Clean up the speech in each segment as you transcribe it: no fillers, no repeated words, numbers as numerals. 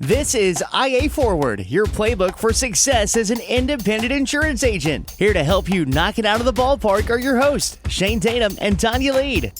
This is IA Forward, your playbook for success as an independent insurance agent. Here to help you knock it out of the ballpark are your hosts, Shane Tatum and Tonya Lead.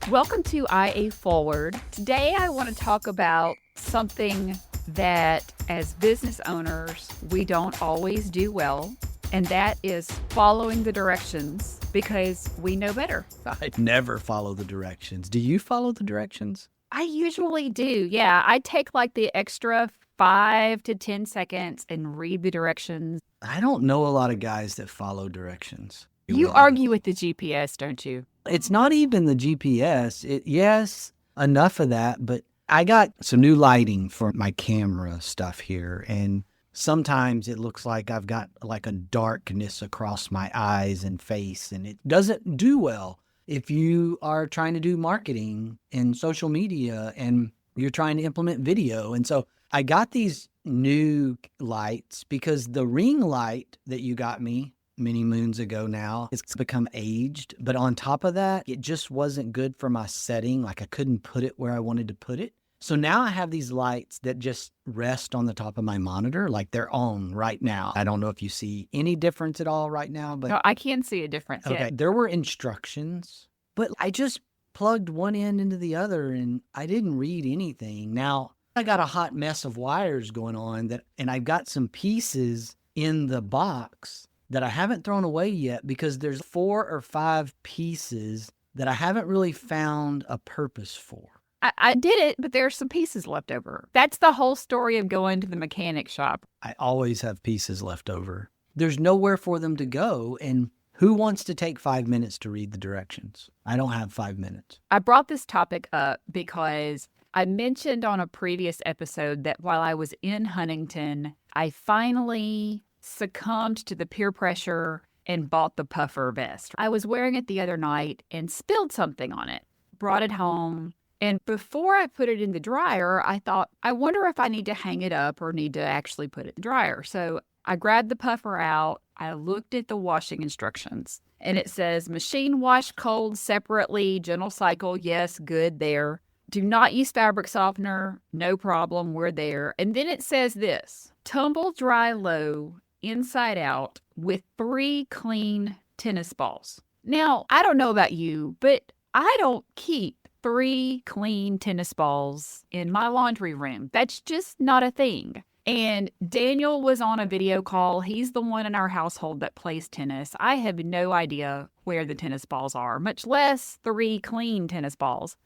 Welcome to IA Forward. Today I want to talk about something that as business owners, we don't always do well, and that is following the directions because we know better. I never follow the directions. Do you follow the directions? I usually do. Yeah, I take like the extra 5 to 10 seconds and read the directions. I don't know a lot of guys that follow directions. You argue with the GPS, don't you? It's not even the GPS. Yes, enough of that, but I got some new lighting for my camera stuff here, and sometimes it looks like I've got like a darkness across my eyes and face, and it doesn't do well if you are trying to do marketing and social media and you're trying to implement video. And so I got these new lights because the ring light that you got me many moons ago now, it's become aged. But on top of that, it just wasn't good for my setting. Like I couldn't put it where I wanted to put it. So now I have these lights that just rest on the top of my monitor, like they're on right now. I don't know if you see any difference at all right now, but No, I can see a difference. okay, Yeah. there were instructions, but I just plugged one end into the other and I didn't read anything. Now I got a hot mess of wires going on and I've got some pieces in the box that I haven't thrown away yet because there's 4 or 5 pieces that I haven't really found a purpose for. I did it, but there's some pieces left over. That's the whole story of going to the mechanic shop. I always have pieces left over. There's nowhere for them to go, and who wants to take 5 minutes to read the directions? I don't have 5 minutes. I brought this topic up because I mentioned on a previous episode that while I was in Huntington, I finally succumbed to the peer pressure and bought the puffer vest. I was wearing it the other night and spilled something on it, brought it home. And before I put it in the dryer, I thought, I wonder if I need to hang it up or need to actually put it in the dryer. So I grabbed the puffer out. I looked at the washing instructions and it says machine wash cold separately, gentle cycle. Yes, good there. Do not use fabric softener. No problem. We're there. And then it says this, tumble dry low inside out with 3 clean tennis balls. Now, I don't know about you, but I don't keep 3 clean tennis balls in my laundry room. That's just not a thing. And Daniel was on a video call. He's the one in our household that plays tennis. I have no idea where the tennis balls are, much less 3 clean tennis balls.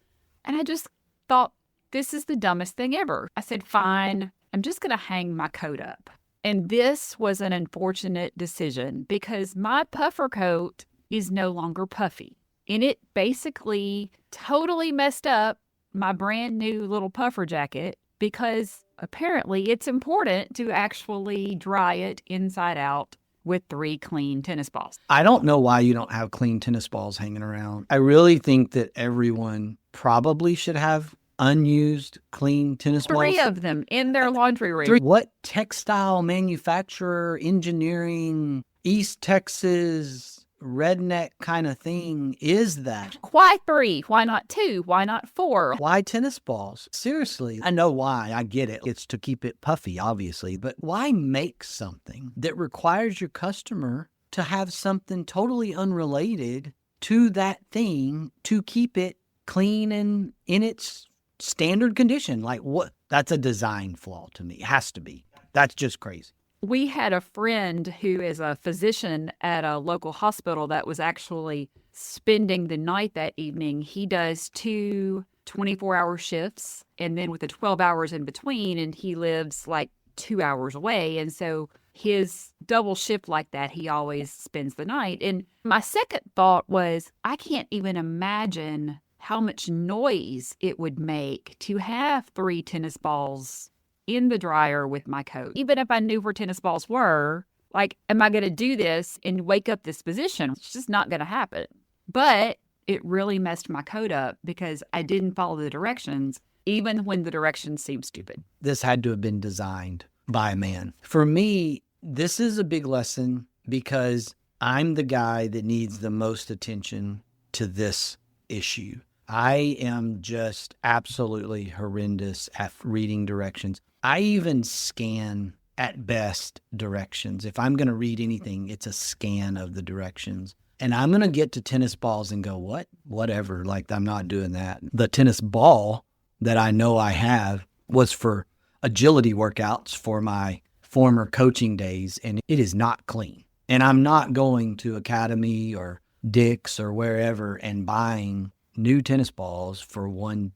And I just thought, this is the dumbest thing ever. I said, fine, I'm just going to hang my coat up. And this was an unfortunate decision because my puffer coat is no longer puffy. And it basically totally messed up my brand new little puffer jacket because apparently it's important to actually dry it inside out with 3 clean tennis balls. I don't know why you don't have clean tennis balls hanging around. I really think that everyone probably should have unused clean tennis balls. 3 of them in their laundry room. 3. What textile manufacturer, engineering, East Texas, redneck kind of thing is that? Why 3? Why not 2? Why not 4? Why tennis balls? Seriously, I know why. I get it. It's to keep it puffy, obviously. But why make something that requires your customer to have something totally unrelated to that thing to keep it clean and in its standard condition? Like what? That's a design flaw to me. It has to be. That's just crazy. We had a friend who is a physician at a local hospital that was actually spending the night that evening. He does 2 24-hour shifts and then with the 12 hours in between, and he lives like 2 hours away. And so his double shift like that, he always spends the night. And my second thought was, I can't even imagine how much noise it would make to have 3 tennis balls in the dryer with my coat. Even if I knew where tennis balls were, like, am I going to do this and wake up this position? It's just not going to happen. But it really messed my coat up because I didn't follow the directions, even when the directions seemed stupid. This had to have been designed by a man. For me, this is a big lesson because I'm the guy that needs the most attention to this issue. I am just absolutely horrendous at reading directions. I even scan at best directions. If I'm going to read anything, it's a scan of the directions. And I'm going to get to tennis balls and go, what? Whatever. Like, I'm not doing that. The tennis ball that I know I have was for agility workouts for my former coaching days, and it is not clean. And I'm not going to Academy or Dick's or wherever and buying new tennis balls for one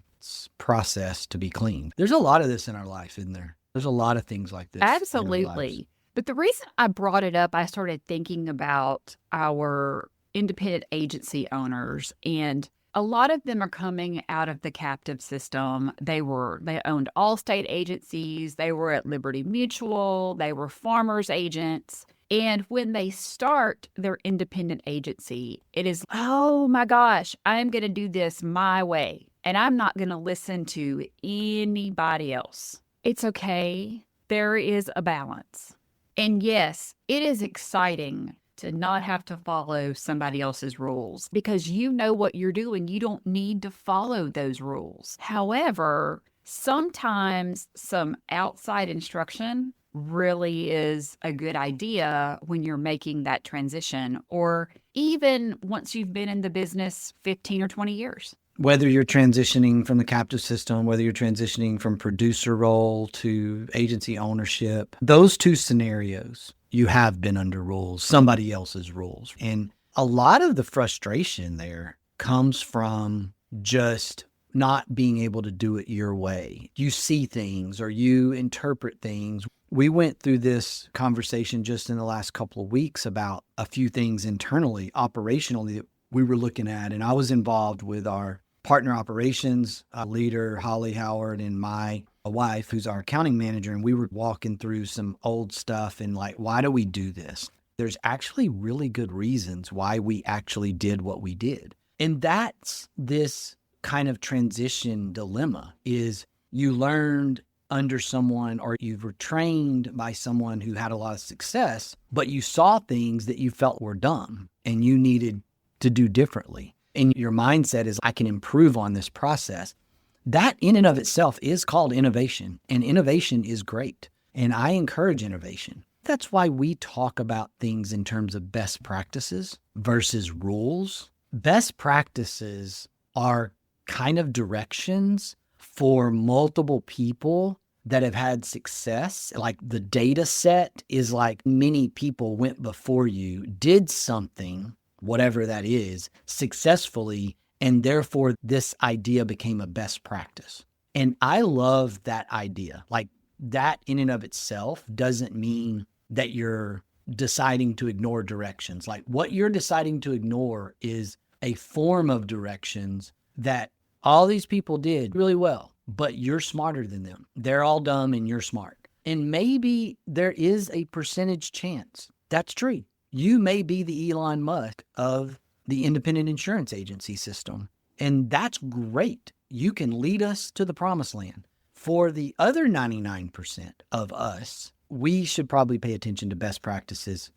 process to be cleaned. There's a lot of this in our life, isn't there? There's a lot of things like this. Absolutely. But the reason I brought it up, I started thinking about our independent agency owners, and a lot of them are coming out of the captive system. They owned Allstate agencies. They were at Liberty Mutual. They were farmers agents. And when they start their independent agency, it is, oh my gosh, I'm going to do this my way. And I'm not going to listen to anybody else. It's okay. There is a balance. And yes, it is exciting to not have to follow somebody else's rules because you know what you're doing. You don't need to follow those rules. However, sometimes some outside instruction really is a good idea when you're making that transition, or even once you've been in the business 15 or 20 years. Whether you're transitioning from the captive system, whether you're transitioning from producer role to agency ownership, those two scenarios, you have been under rules, somebody else's rules. And a lot of the frustration there comes from just not being able to do it your way. You see things or you interpret things. We went through this conversation just in the last couple of weeks about a few things internally, operationally, that we were looking at. And I was involved with our partner operations leader, Holly Howard, and my wife, who's our accounting manager. And we were walking through some old stuff and like, why do we do this? There's actually really good reasons why we actually did what we did. And that's this kind of transition dilemma is you learned under someone or you were trained by someone who had a lot of success, but you saw things that you felt were dumb and you needed to do differently. And your mindset is, I can improve on this process. That in and of itself is called innovation, and innovation is great. And I encourage innovation. That's why we talk about things in terms of best practices versus rules. Best practices are kind of directions for multiple people that have had success. Like the data set is like many people went before you, did something, whatever that is, successfully, and therefore this idea became a best practice. And I love that idea. Like that in and of itself doesn't mean that you're deciding to ignore directions. Like what you're deciding to ignore is a form of directions that all these people did really well, but you're smarter than them. They're all dumb and you're smart. And maybe there is a percentage chance that's true. You may be the Elon Musk of the independent insurance agency system. And that's great. You can lead us to the promised land. For the other 99% of us, we should probably pay attention to best practices,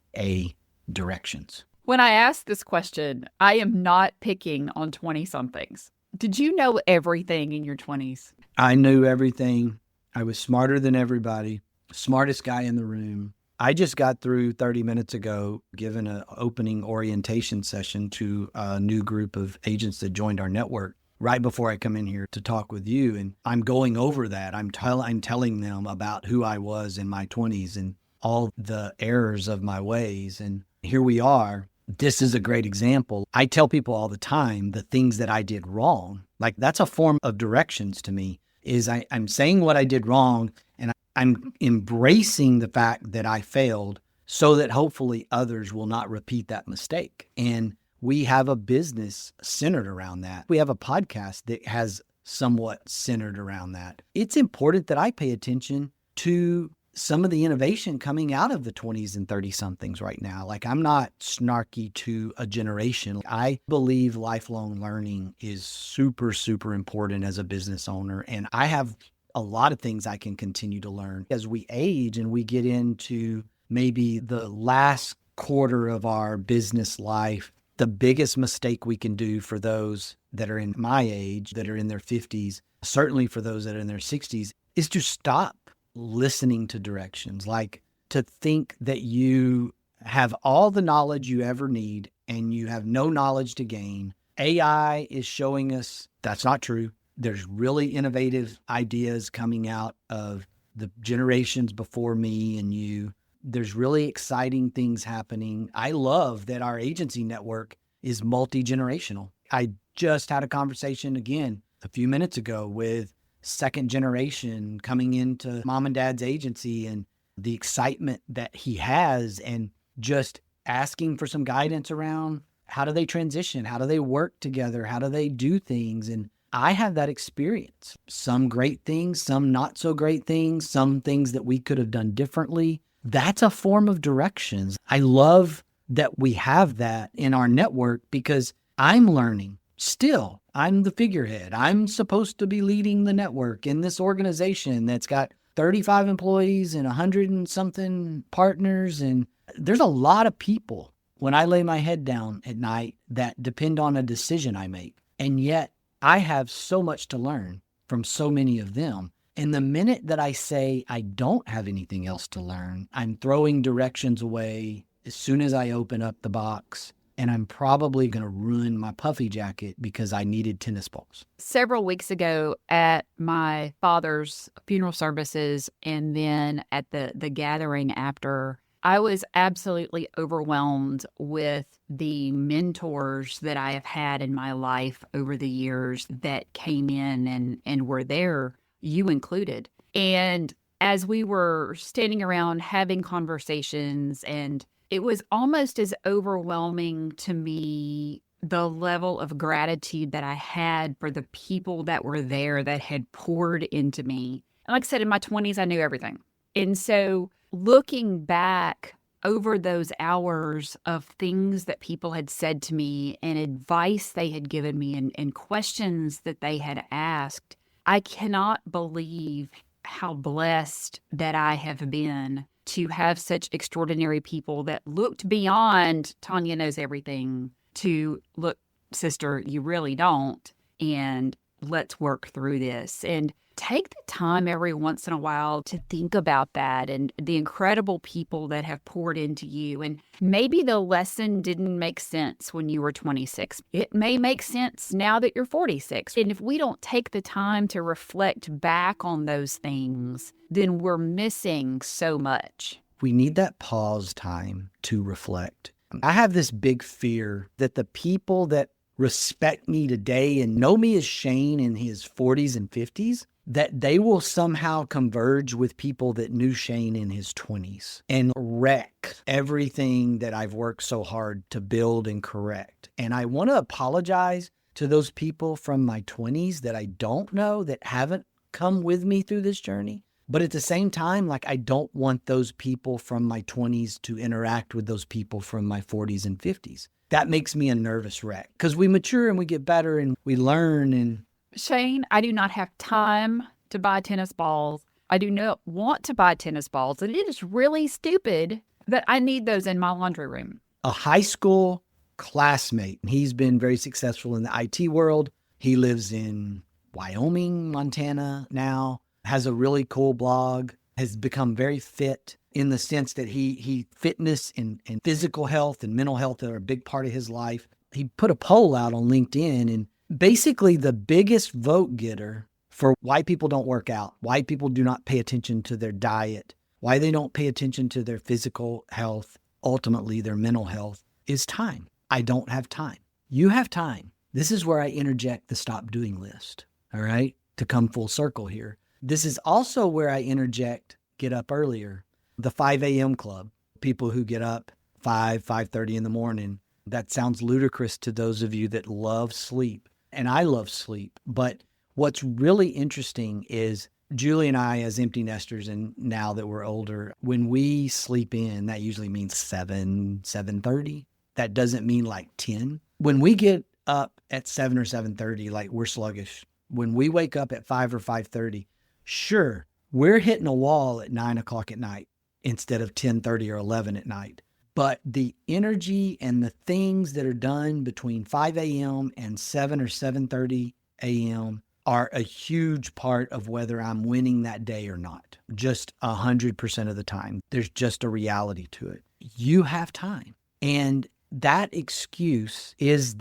directions. When I ask this question, I am not picking on 20-somethings. Did you know everything in your 20s? I knew everything. I was smarter than everybody, smartest guy in the room. I just got through 30 minutes ago giving an opening orientation session to a new group of agents that joined our network right before I come in here to talk with you. And I'm going over that. I'm telling them about who I was in my 20s and all the errors of my ways. And here we are. This is a great example. I tell people all the time the things that I did wrong. Like that's a form of directions to me is I'm saying what I did wrong and I'm embracing the fact that I failed so that hopefully others will not repeat that mistake. And we have a business centered around that. We have a podcast that has somewhat centered around that. It's important that I pay attention to some of the innovation coming out of the 20s and 30-somethings right now. Like I'm not snarky to a generation. I believe lifelong learning is super, super important as a business owner. And I have a lot of things I can continue to learn. As we age and we get into maybe the last quarter of our business life, The biggest mistake we can do for those that are in my age, that are in their 50s, certainly for those that are in their 60s, is to stop listening to directions, like to think that you have all the knowledge you ever need and you have no knowledge to gain. AI is showing us that's not true. There's really innovative ideas coming out of the generations before me and you. There's really exciting things happening. I love that our agency network is multi-generational. I just had a conversation again a few minutes ago with second generation coming into mom and dad's agency and the excitement that he has and just asking for some guidance around how do they transition? How do they work together? How do they do things? And I have that experience. Some great things, some not so great things, some things that we could have done differently. That's a form of directions. I love that we have that in our network because I'm learning still. I'm the figurehead. I'm supposed to be leading the network in this organization that's got 35 employees and 100 and something partners. And there's a lot of people when I lay my head down at night that depend on a decision I make. And yet I have so much to learn from so many of them. And the minute that I say I don't have anything else to learn, I'm throwing directions away as soon as I open up the box. And I'm probably going to ruin my puffy jacket because I needed tennis balls. Several weeks ago at my father's funeral services and then at the gathering after, I was absolutely overwhelmed with the mentors that I have had in my life over the years that came in and were there, you included. And as we were standing around having conversations, and it was almost as overwhelming to me, the level of gratitude that I had for the people that were there that had poured into me. And like I said, in my 20s, I knew everything. And so looking back over those hours of things that people had said to me and advice they had given me and questions that they had asked, I cannot believe how blessed that I have been to have such extraordinary people that looked beyond Tonya knows everything to look, sister, you really don't. And let's work through this. And take the time every once in a while to think about that and the incredible people that have poured into you. And maybe the lesson didn't make sense when you were 26. It may make sense now that you're 46. And if we don't take the time to reflect back on those things, then we're missing so much. We need that pause time to reflect. I have this big fear that the people that respect me today and know me as Shane in his 40s and 50s, that they will somehow converge with people that knew Shane in his 20s and wreck everything that I've worked so hard to build and correct. And I want to apologize to those people from my 20s that I don't know, that haven't come with me through this journey. But at the same time, like, I don't want those people from my 20s to interact with those people from my 40s and 50s. That makes me a nervous wreck because we mature and we get better and we learn. And Shane, I do not have time to buy tennis balls. I do not want to buy tennis balls. And it is really stupid that I need those in my laundry room. A high school classmate, he's been very successful in the IT world. He lives in Wyoming, Montana now, has a really cool blog, has become very fit in the sense that he fitness and physical health and mental health are a big part of his life. He put a poll out on LinkedIn, and basically the biggest vote getter for why people don't work out, why people do not pay attention to their diet, why they don't pay attention to their physical health, ultimately their mental health, is time. I don't have time. You have time. This is where I interject the stop doing list, all right, to come full circle here. This is also where I interject get up earlier. The 5 a.m. club, people who get up 5:30 in the morning. That sounds ludicrous to those of you that love sleep. And I love sleep. But what's really interesting is Julie and I, as empty nesters, and now that we're older, when we sleep in, that usually means 7:30. That doesn't mean like 10. When we get up at 7 or 7:30, like, we're sluggish. When we wake up at 5 or 5:30, sure, we're hitting a wall at 9 o'clock at night instead of 10:30 or 11 at night. But the energy and the things that are done between 5 a.m. and 7 or 7:30 a.m. are a huge part of whether I'm winning that day or not. Just 100% of the time. There's just a reality to it. You have time. And that excuse is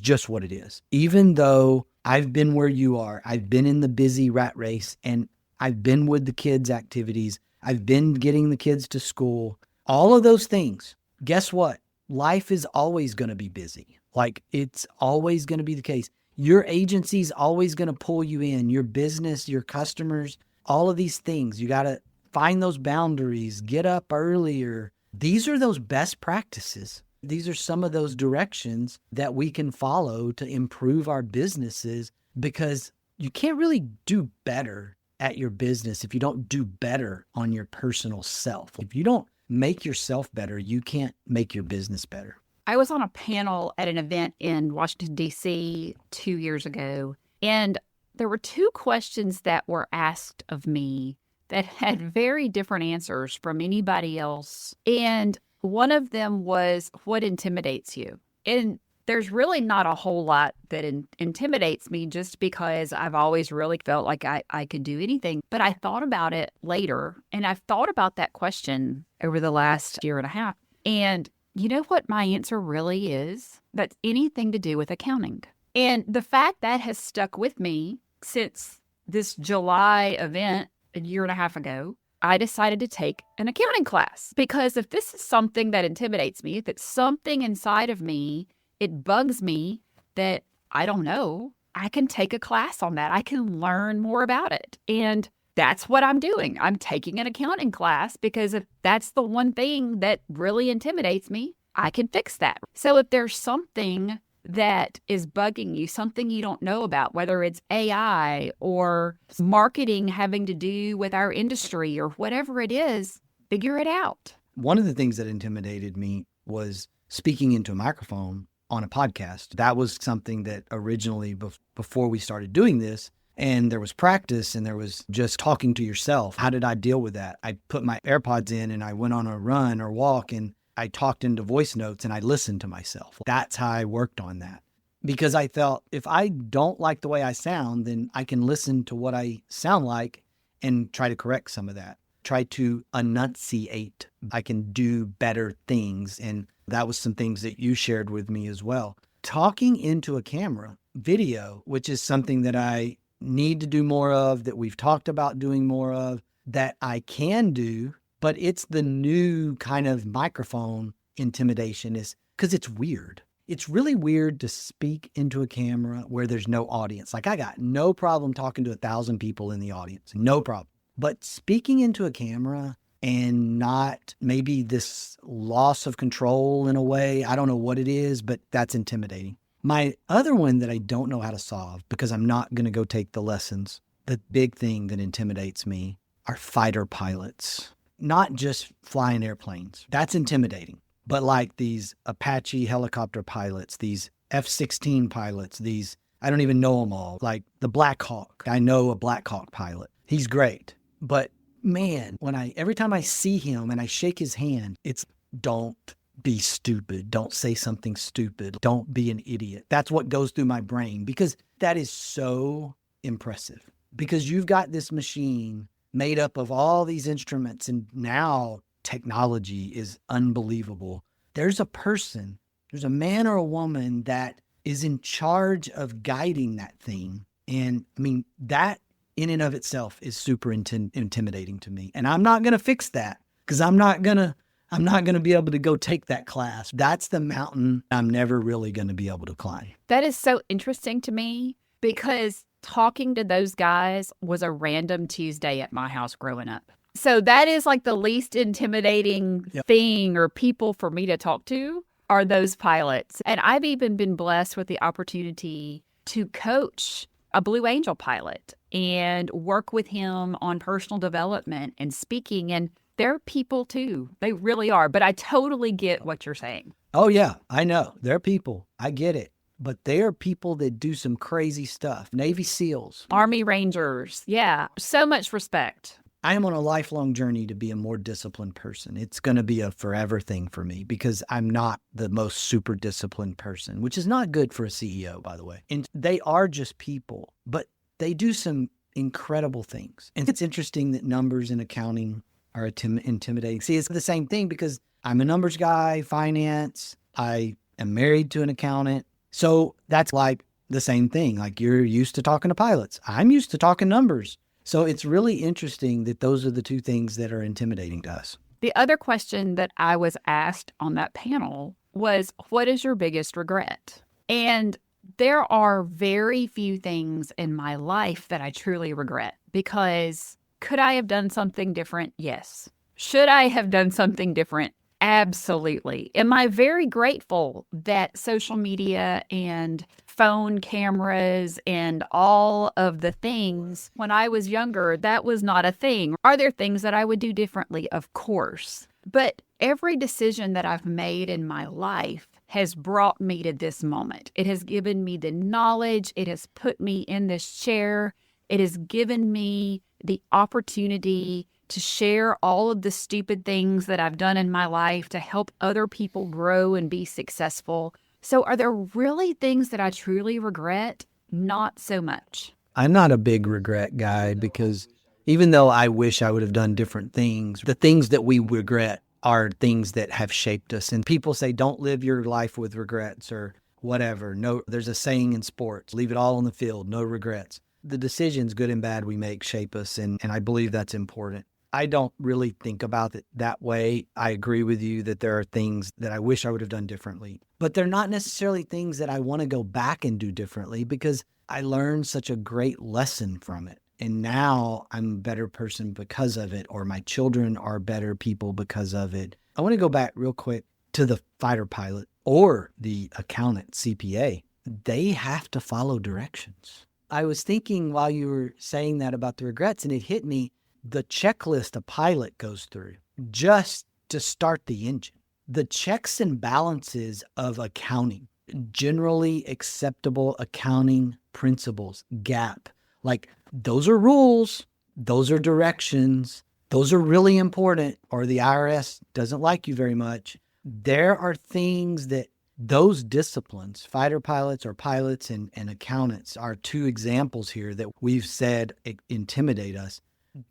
just what it is. Even though I've been where you are, I've been in the busy rat race, and I've been with the kids' activities, I've been getting the kids to school, all of those things. Guess what? Life is always going to be busy. Like, it's always going to be the case. Your agency's always going to pull you in, your business, your customers, all of these things. You got to find those boundaries, get up earlier. These are those best practices. These are some of those directions that we can follow to improve our businesses, because you can't really do better at your business if you don't do better on your personal self. If you don't make yourself better, you can't make your business better. I was on a panel at an event in Washington, D.C. 2 years ago, and there were two questions that were asked of me that had very different answers from anybody else. And one of them was, what intimidates you? And there's really not a whole lot that intimidates me, just because I've always really felt like I could do anything. But I thought about it later, and I've thought about that question over the last year and a half. And you know what my answer really is? That's anything to do with accounting. And the fact that has stuck with me since this July event a year and a half ago, I decided to take an accounting class. Because if this is something that intimidates me, if it's something inside of me, it bugs me that I don't know, I can take a class on that. I can learn more about it. And that's what I'm doing. I'm taking an accounting class, because if that's the one thing that really intimidates me, I can fix that. So if there's something that is bugging you, something you don't know about, whether it's AI or marketing having to do with our industry or whatever it is, figure it out. One of the things that intimidated me was speaking into a microphone on a podcast. That was something that originally, before we started doing this, and there was practice and there was just talking to yourself. How did I deal with that? I put my AirPods in and I went on a run or walk, and I talked into voice notes and I listened to myself. That's how I worked on that. Because I felt if I don't like the way I sound, then I can listen to what I sound like and try to correct some of that. Try to enunciate. I can do better things. And that was some things that you shared with me as well. Talking into a camera, video, which is something that I need to do more of, that we've talked about doing more of, that I can do, but it's the new kind of microphone intimidation, is because it's weird. It's really weird to speak into a camera where there's no audience. Like, I got no problem talking to 1,000 people in the audience, no problem. But speaking into a camera and not maybe this loss of control in a way, I don't know what it is, but that's intimidating. My other one that I don't know how to solve, because I'm not going to go take the lessons, the big thing that intimidates me are fighter pilots. Not just flying airplanes. That's intimidating. But like these Apache helicopter pilots, these F-16 pilots, these, I don't even know them all. Like the Black Hawk. I know a Black Hawk pilot. He's great. But man, every time I see him and I shake his hand, it's don't be stupid. Don't say something stupid. Don't be an idiot. That's what goes through my brain, because that is so impressive. Because you've got this machine made up of all these instruments, and now technology is unbelievable. There's a person, there's a man or a woman that is in charge of guiding that thing. And I mean, that in and of itself is super intimidating to me. And I'm not going to fix that, because I'm not going to be able to go take that class. That's the mountain I'm never really going to be able to climb. That is so interesting to me, because talking to those guys was a random Tuesday at my house growing up. So that is like the least intimidating thing or people for me to talk to are those pilots. And I've even been blessed with the opportunity to coach a Blue Angel pilot and work with him on personal development and speaking. And they're people too. They really are. But I totally get what you're saying. Oh, yeah, I know. They're people. I get it. But they are people that do some crazy stuff. Navy SEALs. Army Rangers. Yeah. So much respect. I am on a lifelong journey to be a more disciplined person. It's going to be a forever thing for me because I'm not the most super disciplined person, which is not good for a CEO, by the way. And they are just people, but they do some incredible things. And it's interesting that numbers in accounting are intimidating. See, it's the same thing because I'm a numbers guy, finance. I am married to an accountant. So that's like the same thing. Like you're used to talking to pilots. I'm used to talking numbers. So it's really interesting that those are the two things that are intimidating to us. The other question that I was asked on that panel was, what is your biggest regret? And there are very few things in my life that I truly regret because could I have done something different? Yes. Should I have done something different? Absolutely. Am I very grateful that social media and phone cameras and all of the things when I was younger, that was not a thing? Are there things that I would do differently? Of course. But every decision that I've made in my life has brought me to this moment. It has given me the knowledge. It has put me in this chair. It has given me the opportunity to share all of the stupid things that I've done in my life to help other people grow and be successful. So are there really things that I truly regret? Not so much. I'm not a big regret guy because even though I wish I would have done different things, the things that we regret are things that have shaped us. And people say, don't live your life with regrets or whatever. No, there's a saying in sports, leave it all on the field, no regrets. The decisions, good and bad, we make shape us. And I believe that's important. I don't really think about it that way. I agree with you that there are things that I wish I would have done differently, but they're not necessarily things that I want to go back and do differently because I learned such a great lesson from it. And now I'm a better person because of it, or my children are better people because of it. I want to go back real quick to the fighter pilot or the accountant, CPA. They have to follow directions. I was thinking while you were saying that about the regrets, and it hit me, the checklist a pilot goes through just to start the engine. The checks and balances of accounting, generally acceptable accounting principles, GAAP, like those are rules, those are directions, those are really important, or the IRS doesn't like you very much. There are things that those disciplines, fighter pilots or pilots and accountants are two examples here that we've said intimidate us.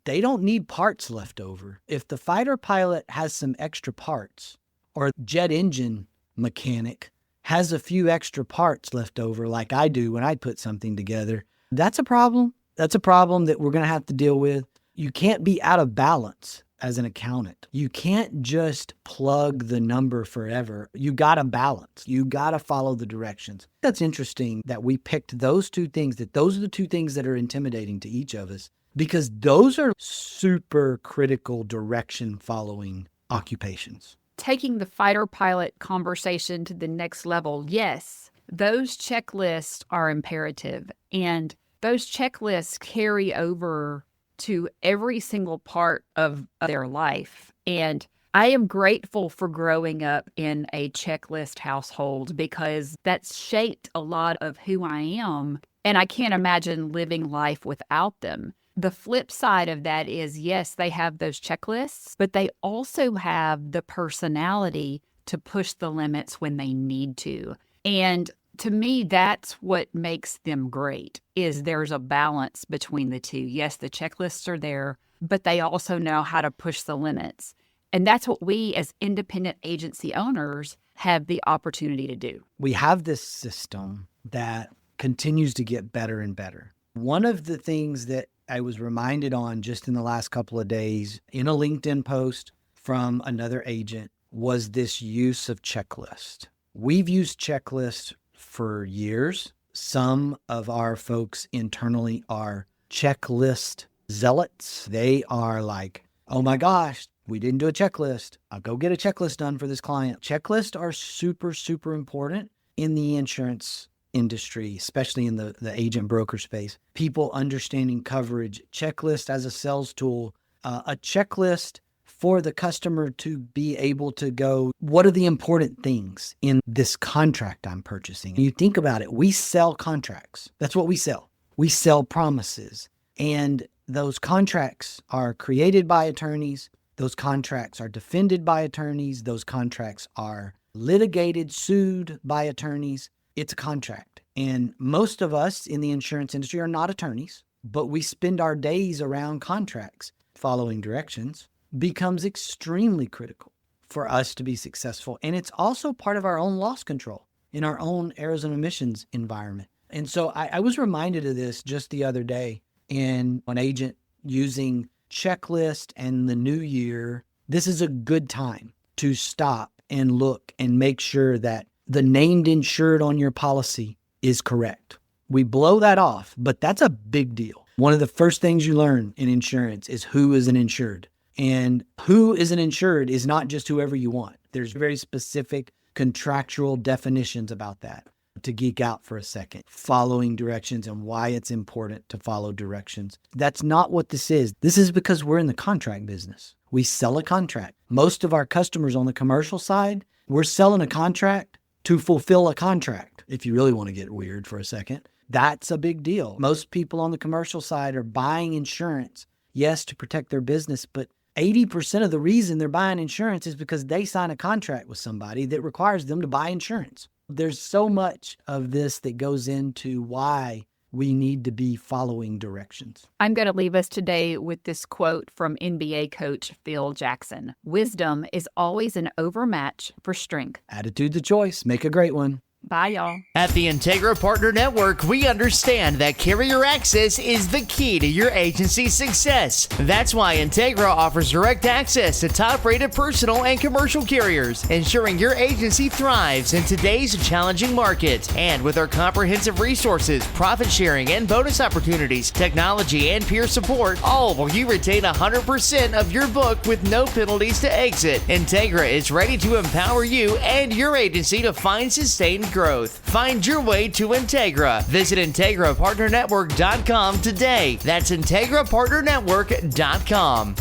They don't need parts left over. If the fighter pilot has some extra parts or jet engine mechanic has a few extra parts left over like I do when I put something together, that's a problem. That's a problem that we're going to have to deal with. You can't be out of balance as an accountant. You can't just plug the number forever. You got to balance. You got to follow the directions. That's interesting that we picked those two things, that those are the two things that are intimidating to each of us, because those are super critical direction following occupations. Taking the fighter pilot conversation to the next level, yes, those checklists are imperative. And those checklists carry over to every single part of their life. And I am grateful for growing up in a checklist household because that's shaped a lot of who I am. And I can't imagine living life without them. The flip side of that is, yes, they have those checklists, but they also have the personality to push the limits when they need to. And to me, that's what makes them great, is there's a balance between the two. Yes, the checklists are there, but they also know how to push the limits. And that's what we as independent agency owners have the opportunity to do. We have this system that continues to get better and better. One of the things that I was reminded on just in the last couple of days in a LinkedIn post from another agent was this use of checklist. We've used checklists for years. Some of our folks internally are checklist zealots. They are like, oh my gosh, we didn't do a checklist. I'll go get a checklist done for this client. Checklists are super, super important in the insurance industry, especially in the agent broker space. People understanding coverage, checklist as a sales tool, a checklist for the customer to be able to go, what are the important things in this contract I'm purchasing? And you think about it, we sell contracts. That's what we sell. We sell promises. And those contracts are created by attorneys. Those contracts are defended by attorneys. Those contracts are litigated, sued by attorneys. It's a contract. And most of us in the insurance industry are not attorneys, but we spend our days around contracts. Following directions becomes extremely critical for us to be successful. And it's also part of our own loss control in our own errors and omissions environment. And so I was reminded of this just the other day in an agent using checklist and the new year. This is a good time to stop and look and make sure that the named insured on your policy is correct. We blow that off, but that's a big deal. One of the first things you learn in insurance is who is an insured. And who is an insured is not just whoever you want. There's very specific contractual definitions about that. To geek out for a second, following directions and why it's important to follow directions. That's not what this is. This is because we're in the contract business. We sell a contract. Most of our customers on the commercial side, we're selling a contract to fulfill a contract. If you really want to get weird for a second, that's a big deal. Most people on the commercial side are buying insurance, yes, to protect their business, but 80% of the reason they're buying insurance is because they sign a contract with somebody that requires them to buy insurance. There's so much of this that goes into why we need to be following directions. I'm going to leave us today with this quote from NBA coach Phil Jackson. Wisdom is always an overmatch for strength. Attitude's a choice. Make a great one. Bye, y'all. At the Integra Partner Network, we understand that carrier access is the key to your agency's success. That's why Integra offers direct access to top-rated personal and commercial carriers, ensuring your agency thrives in today's challenging market. And with our comprehensive resources, profit sharing and bonus opportunities, technology and peer support, all while you retain 100% of your book with no penalties to exit. Integra is ready to empower you and your agency to find sustained growth. Find your way to Integra. Visit IntegraPartnerNetwork.com today. That's IntegraPartnerNetwork.com.